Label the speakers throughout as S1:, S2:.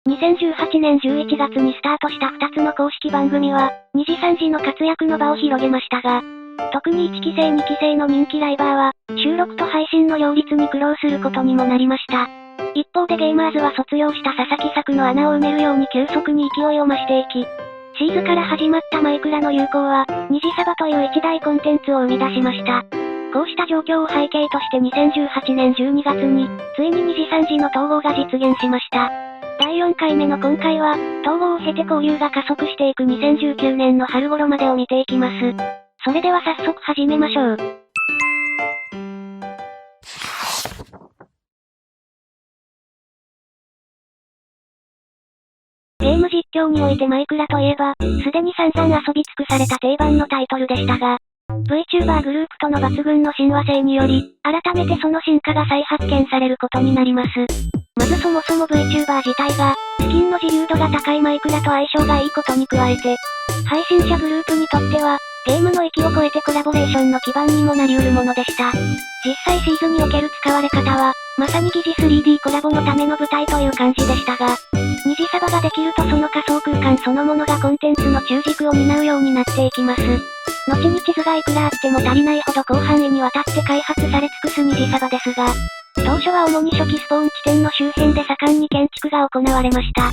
S1: 2018年11月にスタートした2つの公式番組は、2時3時の活躍の場を広げましたが、特に1期生2期生の人気ライバーは、収録と配信の両立に苦労することにもなりました。一方でゲーマーズは卒業した佐々木作の穴を埋めるように急速に勢いを増していき、シーズから始まったマイクラの流行は、二次サバという一大コンテンツを生み出しました。こうした状況を背景として2018年12月に、ついに2時3時の統合が実現しました。第4回目の今回は、統合を経て交流が加速していく2019年の春頃までを見ていきます。それでは早速始めましょう。ゲーム実況においてマイクラといえば、すでに散々遊び尽くされた定番のタイトルでしたが、VTuber グループとの抜群の親和性により、改めてその進化が再発見されることになります。まずそもそも VTuber 自体が、スキンの自由度が高いマイクラと相性がいいことに加えて、配信者グループにとっては、ゲームの域を超えてコラボレーションの基盤にもなり得るものでした。実際シーズンにおける使われ方は、まさに疑似 3D コラボのための舞台という感じでしたが、二次サバができるとその仮想空間そのものがコンテンツの中軸を担うようになっていきます。後に地図がいくらあっても足りないほど広範囲にわたって開発され尽くす二次サバですが、当初は主に初期スポーン地点の周辺で盛んに建築が行われました。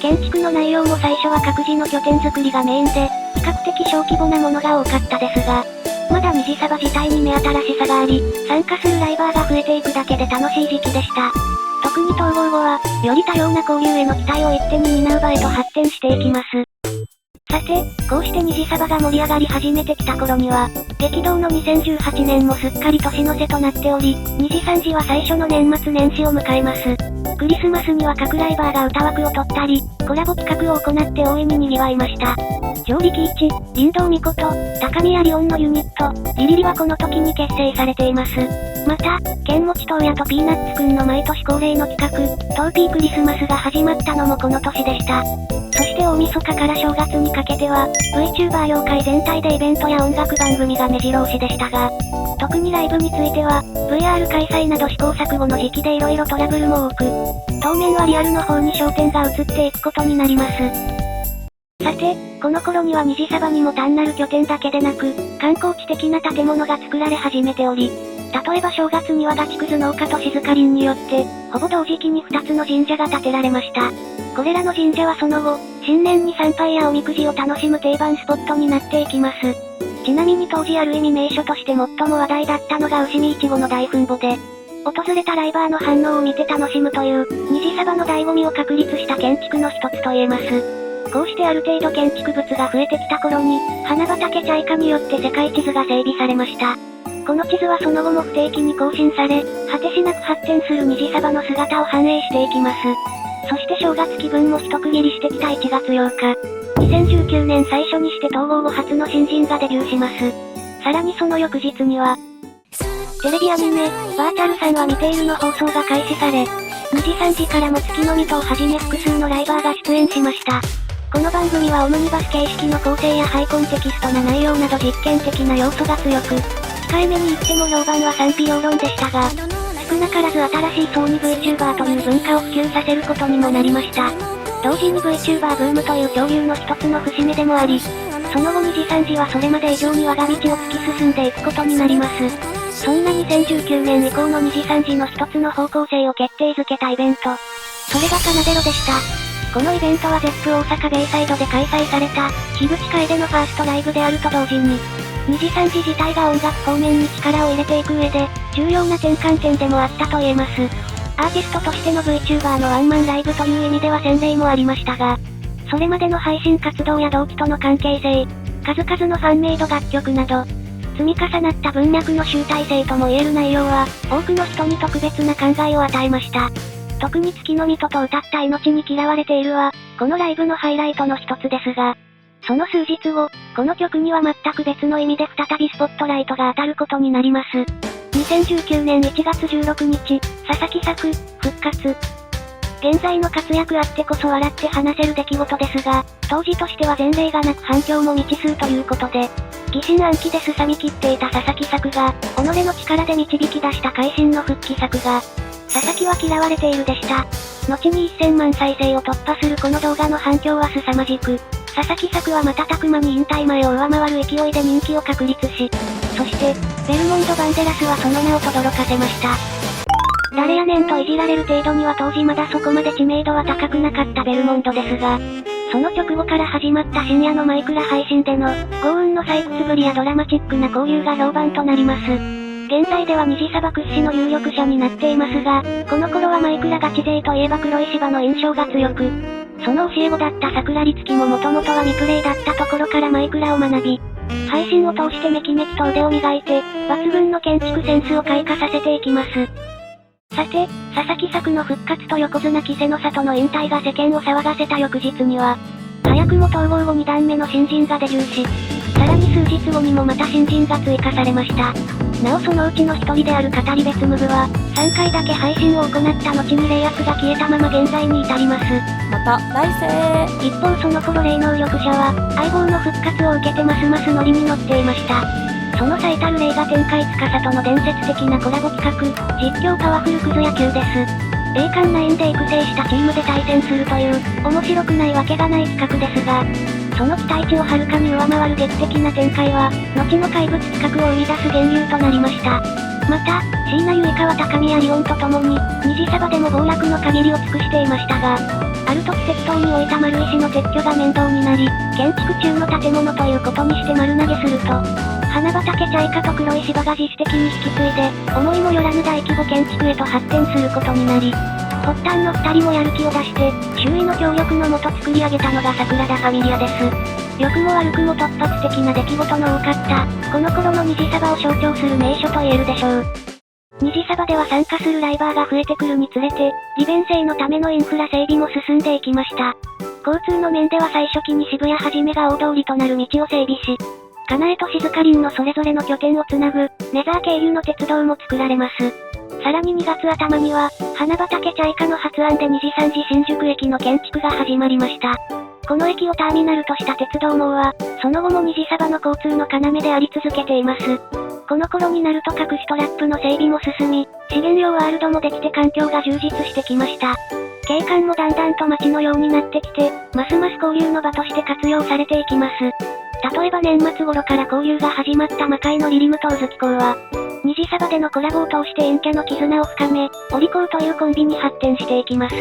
S1: 建築の内容も最初は各自の拠点作りがメインで、比較的小規模なものが多かったですが、まだ二次サバ自体に目新しさがあり、参加するライバーが増えていくだけで楽しい時期でした。特に統合後は、より多様な交流への期待を一手に担う場へと発展していきます。さて、こうして二次サバが盛り上がり始めてきた頃には、激動の2018年もすっかり年の瀬となっており、2時3時は最初の年末年始を迎えます。クリスマスには各ライバーが歌枠を取ったり、コラボ企画を行って大いに賑わいました。上力一、林道美琴、高宮リオンのユニット、リリリはこの時に結成されています。また、ケンモチトウヤとピーナッツくんの毎年恒例の企画、トーピークリスマスが始まったのもこの年でした。そして大晦日から正月にかけては、VTuber 業界全体でイベントや音楽番組が目白押しでしたが、特にライブについては、VR 開催など試行錯誤の時期で色々トラブルも多く、当面はリアルの方に焦点が移っていくことになります。さて、この頃には二次サバにも単なる拠点だけでなく、観光地的な建物が作られ始めており、例えば正月にはガチクズ農家と静か林によって、ほぼ同時期に2つの神社が建てられました。これらの神社はその後、新年に参拝やおみくじを楽しむ定番スポットになっていきます。ちなみに当時ある意味名所として最も話題だったのが伏見いちごの大墳墓で、訪れたライバーの反応を見て楽しむという、二次サバの醍醐味を確立した建築の一つと言えます。こうしてある程度建築物が増えてきた頃に、花畑チャイカによって世界地図が整備されました。この地図はその後も不定期に更新され、果てしなく発展する二次サバの姿を反映していきます。そして正月気分も一区切りしてきた1月8日。2019年最初にして統合後初の新人がデビューします。さらにその翌日には、テレビアニメ、バーチャルさんは見ているの放送が開始され、2時3時からも月の実とをはじめ複数のライバーが出演しました。この番組はオムニバス形式の構成やハイコンテキストな内容など実験的な要素が強く、控えめに言っても評判は賛否両論でしたが、少なからず新しい層に VTuber という文化を普及させることにもなりました。同時に VTuber ブームという潮流の一つの節目でもあり、その後2時3時はそれまで以上に我が道を突き進んでいくことになります。そんな2019年以降の2時3時の一つの方向性を決定づけたイベント。それがカナデロでした。このイベントは ZEP 大阪ベイサイドで開催された、樋口楓のファーストライブであると同時に、2時3時自体が音楽方面に力を入れていく上で、重要な転換点でもあったと言えます。アーティストとしての VTuber のワンマンライブという意味では先例もありましたが、それまでの配信活動や同期との関係性、数々のファンメイド楽曲など、積み重なった文脈の集大成とも言える内容は、多くの人に特別な考えを与えました。特に月の実と歌った命に嫌われているは、このライブのハイライトの一つですが、その数日後、この曲には全く別の意味で再びスポットライトが当たることになります。2019年1月16日、佐々木作、復活。現在の活躍あってこそ笑って話せる出来事ですが、当時としては前例がなく反響も未知数ということで、疑心暗鬼で凄み切っていた佐々木作が、己の力で導き出した会心の復帰作が、佐々木は嫌われているでした。後に1000万再生を突破するこの動画の反響は凄まじく、佐々木作は瞬く間に引退前を上回る勢いで人気を確立し、そして、ベルモンド・バンデラスはその名を轟かせました。誰やねんといじられる程度には当時まだそこまで知名度は高くなかったベルモンドですが、その直後から始まった深夜のマイクラ配信での、豪運の採掘ぶりやドラマチックな交流が評判となります。現在では虹サバ屈指の有力者になっていますが、この頃はマイクラガチ勢といえば黒い芝の印象が強く、その教え子だった桜律樹ももともとは未プレイだったところからマイクラを学び、配信を通してめきめきと腕を磨いて、抜群の建築センスを開花させていきます。さて、佐々木作の復活と横綱稀勢の里の引退が世間を騒がせた翌日には、早くも統合後2段目の新人がデビューし、さらに数日後にもまた新人が追加されました。なおそのうちの一人である語り別ムブは、3回だけ配信を行った後に霊圧が消えたまま現在に至ります。
S2: また来世。
S1: 一方その頃霊能力者は、相棒の復活を受けてますますノリに乗っていました。その最たる例が天海司との伝説的なコラボ企画、実況パワフルクズ野球です。栄冠9で育成したチームで対戦するという、面白くないわけがない企画ですが、その期待値をはるかに上回る劇的な展開は、後の怪物企画を生み出す源流となりました。また、椎名結花は高宮リオンと共に、虹サバでも暴落の限りを尽くしていましたが、ある時適当に置いた丸石の撤去が面倒になり、建築中の建物ということにして丸投げすると、花畑チャイカと黒い芝が自主的に引き継いで、思いもよらぬ大規模建築へと発展することになり、発端の2人もやる気を出して、周囲の協力のもと作り上げたのが桜田ファミリアです。良くも悪くも突発的な出来事の多かった、この頃の虹サバを象徴する名所と言えるでしょう。虹サバでは参加するライバーが増えてくるにつれて、利便性のためのインフラ整備も進んでいきました。交通の面では最初期に渋谷はじめが大通りとなる道を整備し、金江と静か林のそれぞれの拠点をつなぐ、ネザー経由の鉄道も作られます。さらに2月頭には、花畑チャイカの発案で2次3次新宿駅の建築が始まりました。この駅をターミナルとした鉄道網は、その後も虹サバの交通の要であり続けています。この頃になると各種トラップの整備も進み、資源用ワールドもできて環境が充実してきました。景観もだんだんと街のようになってきて、ますます交流の場として活用されていきます。例えば年末頃から交流が始まった魔界のリリムとうずき港は、虹サバでのコラボを通して陰キャの絆を深め、オリコーというコンビに発展していきます。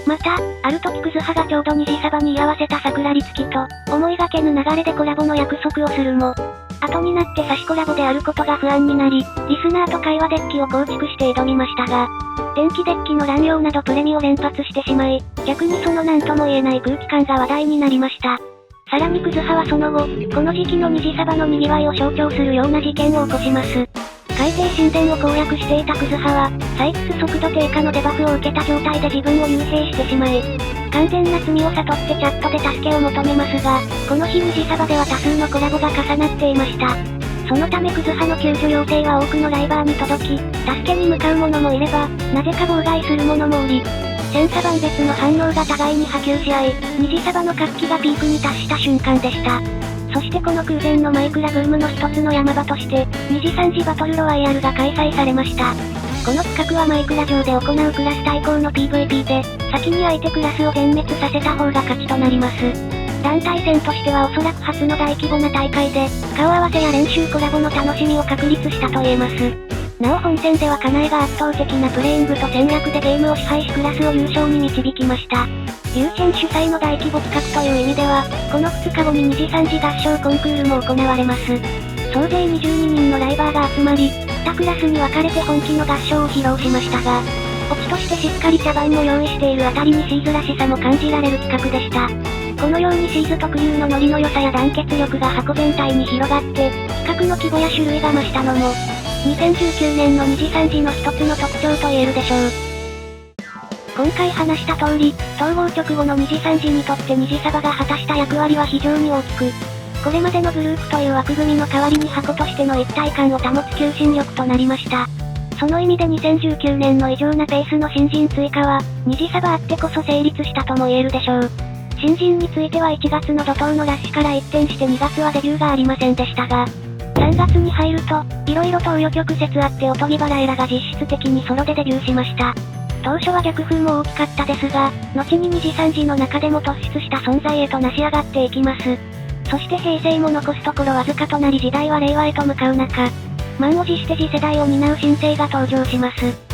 S1: また、ある時クズハがちょうど虹サバに居合わせた桜律樹と、思いがけぬ流れでコラボの約束をするも、後になって差しコラボであることが不安になり、リスナーと会話デッキを構築して挑みましたが、電気デッキの乱用などプレミを連発してしまい、逆にその何とも言えない空気感が話題になりました。さらにクズハはその後、この時期の虹サバの賑わいを象徴するような事件を起こします。海底神殿を攻略していたクズハは、採掘速度低下のデバフを受けた状態で自分を幽閉してしまい、完全な罪を悟ってチャットで助けを求めますが、この日虹サバでは多数のコラボが重なっていました。そのためクズハの救助要請は多くのライバーに届き、助けに向かう者もいれば、なぜか妨害する者もおり、千差万別の反応が互いに波及し合い、虹サバの活気がピークに達した瞬間でした。そしてこの空前のマイクラブームの一つの山場として、2次3次バトルロワイヤルが開催されました。この企画はマイクラ上で行うクラス対抗の PVP で、先に相手クラスを全滅させた方が勝ちとなります。団体戦としてはおそらく初の大規模な大会で、顔合わせや練習コラボの楽しみを確立したと言えます。なお本戦ではカナエが圧倒的なプレイングと戦略でゲームを支配しクラスを優勝に導きました。リュウチェン主催の大規模企画という意味では、この2日後に2次3次合唱コンクールも行われます。総勢22人のライバーが集まり、2クラスに分かれて本気の合唱を披露しましたが、オチとしてしっかり茶番も用意しているあたりにシーズらしさも感じられる企画でした。このようにシーズ特有のノリの良さや団結力が箱全体に広がって、企画の規模や種類が増したのも、2019年の2次3次の一つの特徴と言えるでしょう。今回話した通り、統合直後の2次3次にとって虹サバが果たした役割は非常に大きく、これまでのグループという枠組みの代わりに箱としての一体感を保つ求心力となりました。その意味で2019年の異常なペースの新人追加は、虹サバあってこそ成立したとも言えるでしょう。新人については1月の怒涛のラッシュから一転して2月はデビューがありませんでしたが、3月に入ると、色々と紆余曲折あっておとぎバラエラが実質的にソロでデビューしました。当初は逆風も大きかったですが、後に2次3次の中でも突出した存在へと成し上がっていきます。そして平成も残すところわずかとなり時代は令和へと向かう中、満を持して次世代を担う新星が登場します。